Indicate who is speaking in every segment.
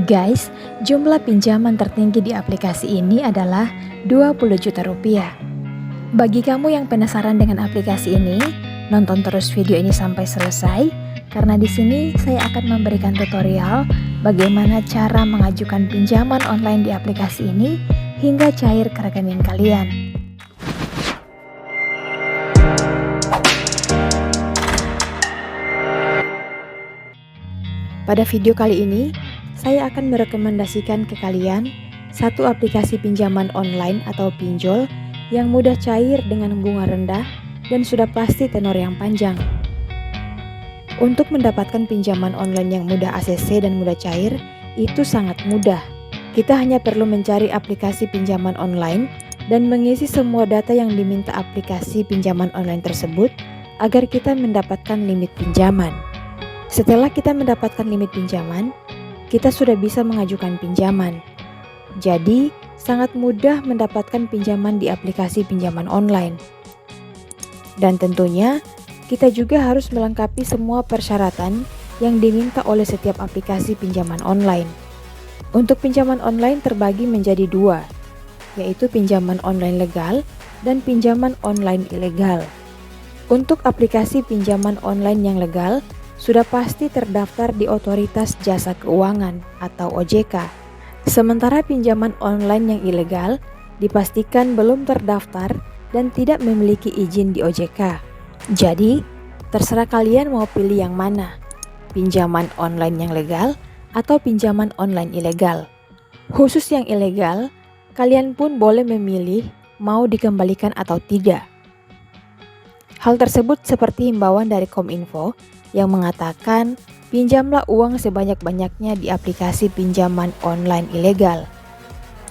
Speaker 1: Guys, jumlah pinjaman tertinggi di aplikasi ini adalah 20 juta rupiah. Bagi kamu yang penasaran dengan aplikasi ini, nonton terus video ini sampai selesai karena di sini saya akan memberikan tutorial bagaimana cara mengajukan pinjaman online di aplikasi ini hingga cair ke rekening kalian. Pada video kali ini, saya akan merekomendasikan ke kalian satu aplikasi pinjaman online atau pinjol yang mudah cair dengan bunga rendah dan sudah pasti tenor yang panjang. Untuk mendapatkan pinjaman online yang mudah ACC dan mudah cair, itu sangat mudah. Kita hanya perlu mencari aplikasi pinjaman online dan mengisi semua data yang diminta aplikasi pinjaman online tersebut agar kita mendapatkan limit pinjaman. Setelah kita mendapatkan limit pinjaman, kita sudah bisa mengajukan pinjaman. Jadi, sangat mudah mendapatkan pinjaman di aplikasi pinjaman online. Dan tentunya, kita juga harus melengkapi semua persyaratan yang diminta oleh setiap aplikasi pinjaman online. Untuk pinjaman online terbagi menjadi dua, yaitu pinjaman online legal dan pinjaman online ilegal. Untuk aplikasi pinjaman online yang legal, sudah pasti terdaftar di Otoritas Jasa Keuangan atau OJK. Sementara pinjaman online yang ilegal dipastikan belum terdaftar dan tidak memiliki izin di OJK. Jadi, terserah kalian mau pilih yang mana, pinjaman online yang legal atau pinjaman online ilegal. Khusus yang ilegal, kalian pun boleh memilih mau dikembalikan atau tidak. Hal tersebut seperti himbauan dari Kominfo yang mengatakan pinjamlah uang sebanyak-banyaknya di aplikasi pinjaman online ilegal.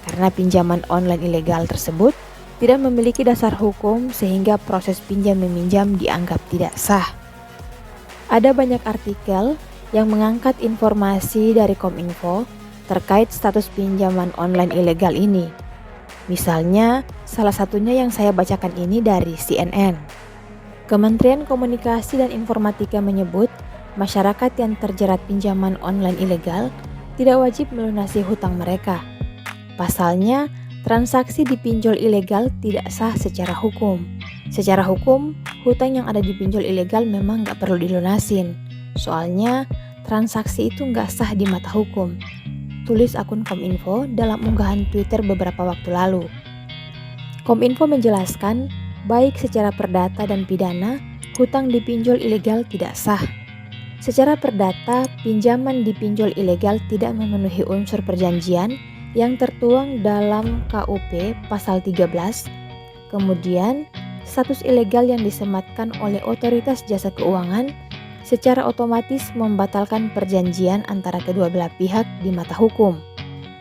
Speaker 1: Karena pinjaman online ilegal tersebut tidak memiliki dasar hukum sehingga proses pinjam-meminjam dianggap tidak sah. Ada banyak artikel yang mengangkat informasi dari Kominfo terkait status pinjaman online ilegal ini. Misalnya, salah satunya yang saya bacakan ini dari CNN. Kementerian Komunikasi dan Informatika menyebut masyarakat yang terjerat pinjaman online ilegal tidak wajib melunasi hutang mereka. Pasalnya, transaksi di pinjol ilegal tidak sah secara hukum. Secara hukum, hutang yang ada di pinjol ilegal memang nggak perlu dilunasin. Soalnya, transaksi itu nggak sah di mata hukum. Tulis akun Kominfo dalam unggahan Twitter beberapa waktu lalu. Kominfo menjelaskan, baik secara perdata dan pidana, hutang di pinjol ilegal tidak sah. Secara perdata, pinjaman di pinjol ilegal tidak memenuhi unsur perjanjian yang tertuang dalam KUP pasal 13. Kemudian, status ilegal yang disematkan oleh Otoritas Jasa Keuangan secara otomatis membatalkan perjanjian antara kedua belah pihak di mata hukum.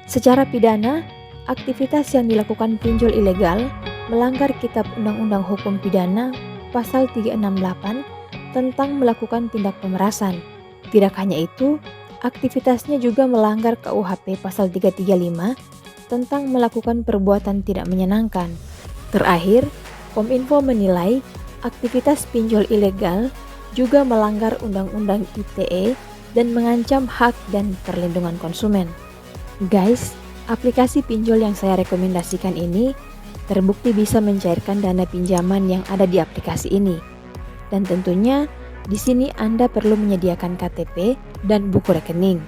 Speaker 1: Secara pidana, aktivitas yang dilakukan pinjol ilegal melanggar Kitab Undang-Undang Hukum Pidana pasal 368 tentang melakukan tindak pemerasan. Tidak hanya itu, aktivitasnya juga melanggar KUHP pasal 335 tentang melakukan perbuatan tidak menyenangkan. Terakhir, Kominfo menilai aktivitas pinjol ilegal juga melanggar Undang-Undang ITE dan mengancam hak dan perlindungan konsumen. Guys, aplikasi pinjol yang saya rekomendasikan ini terbukti bisa mencairkan dana pinjaman yang ada di aplikasi ini. Dan tentunya di sini Anda perlu menyediakan KTP dan buku rekening.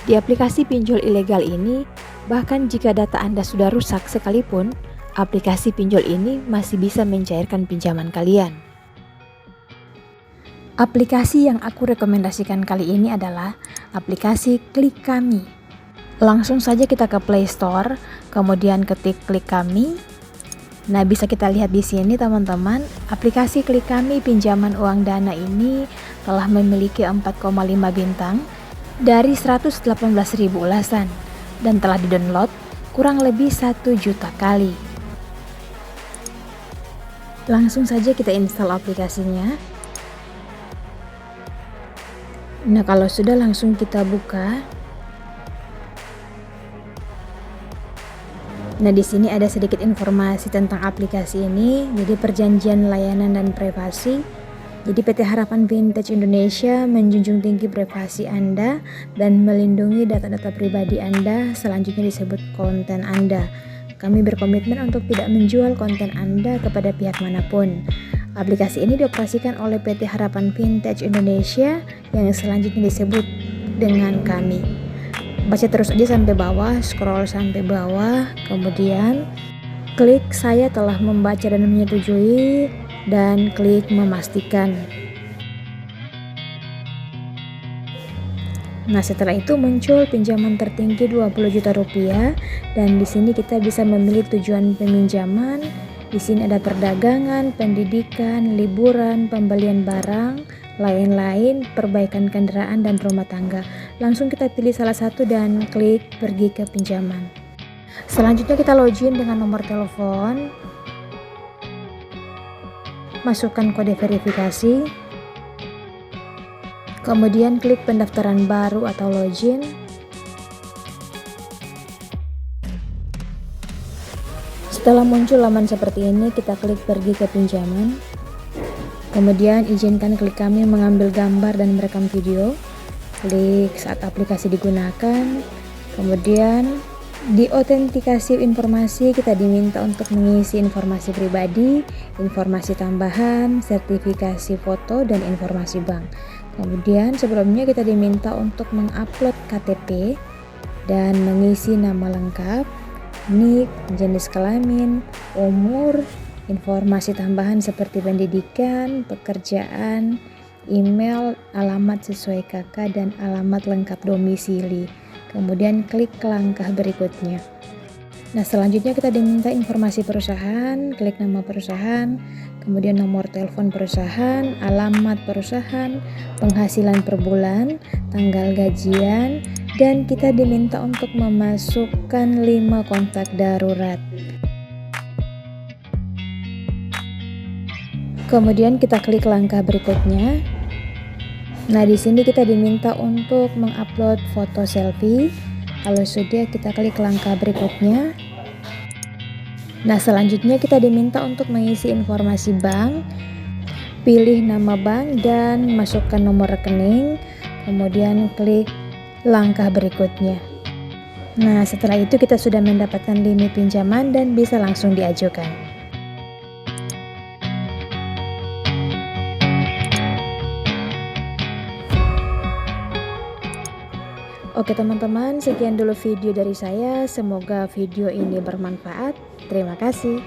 Speaker 1: Di aplikasi pinjol ilegal ini, bahkan jika data Anda sudah rusak sekalipun, aplikasi pinjol ini masih bisa mencairkan pinjaman kalian. Aplikasi yang aku rekomendasikan kali ini adalah aplikasi Klik Kami. Langsung saja kita ke Play Store, kemudian ketik Klik Kami. Nah, bisa kita lihat di sini teman-teman, aplikasi Klik Kami pinjaman uang dana ini telah memiliki 4,5 bintang dari 118.000 ulasan dan telah di-download kurang lebih 1 juta kali. Langsung saja kita install aplikasinya. Nah, kalau sudah langsung kita buka. Nah, di sini ada sedikit informasi tentang aplikasi ini. Jadi perjanjian layanan dan privasi. Jadi PT Harapan Vintage Indonesia menjunjung tinggi privasi Anda dan melindungi data-data pribadi Anda, selanjutnya disebut konten Anda. Kami berkomitmen untuk tidak menjual konten Anda kepada pihak manapun. Aplikasi ini dioperasikan oleh PT Harapan Vintage Indonesia yang selanjutnya disebut dengan kami. Baca terus aja sampai bawah, scroll sampai bawah, kemudian klik saya telah membaca dan menyetujui, dan klik memastikan. Nah, setelah itu muncul pinjaman tertinggi 20 juta rupiah, dan di sini kita bisa memilih tujuan peminjaman. Di sini ada perdagangan, pendidikan, liburan, pembelian barang, lain-lain, perbaikan kendaraan dan rumah tangga. Langsung kita pilih salah satu dan klik pergi ke pinjaman. Selanjutnya kita login dengan nomor telepon. Masukkan kode verifikasi, kemudian klik pendaftaran baru atau login. Setelah muncul laman seperti ini, kita klik pergi ke pinjaman. Kemudian izinkan klik kami mengambil gambar dan merekam video. Klik saat aplikasi digunakan. Kemudian di autentikasi informasi kita diminta untuk mengisi informasi pribadi, informasi tambahan, sertifikasi foto, dan informasi bank. Kemudian sebelumnya kita diminta untuk mengupload KTP dan mengisi nama lengkap, nik, jenis kelamin, umur, informasi tambahan seperti pendidikan, pekerjaan, email, alamat sesuai KK, dan alamat lengkap domisili. Kemudian klik ke langkah berikutnya. Nah, selanjutnya kita diminta informasi perusahaan, klik nama perusahaan, kemudian nomor telepon perusahaan, alamat perusahaan, penghasilan per bulan, tanggal gajian, dan kita diminta untuk memasukkan 5 kontak darurat. Kemudian kita klik langkah berikutnya. Nah, di sini kita diminta untuk mengupload foto selfie. Kalau sudah, kita klik langkah berikutnya. Nah, selanjutnya kita diminta untuk mengisi informasi bank. Pilih nama bank dan masukkan nomor rekening. Kemudian klik langkah berikutnya. Nah, setelah itu kita sudah mendapatkan limit pinjaman dan bisa langsung diajukan. Oke teman-teman, sekian dulu video dari saya. Semoga video ini bermanfaat. Terima kasih.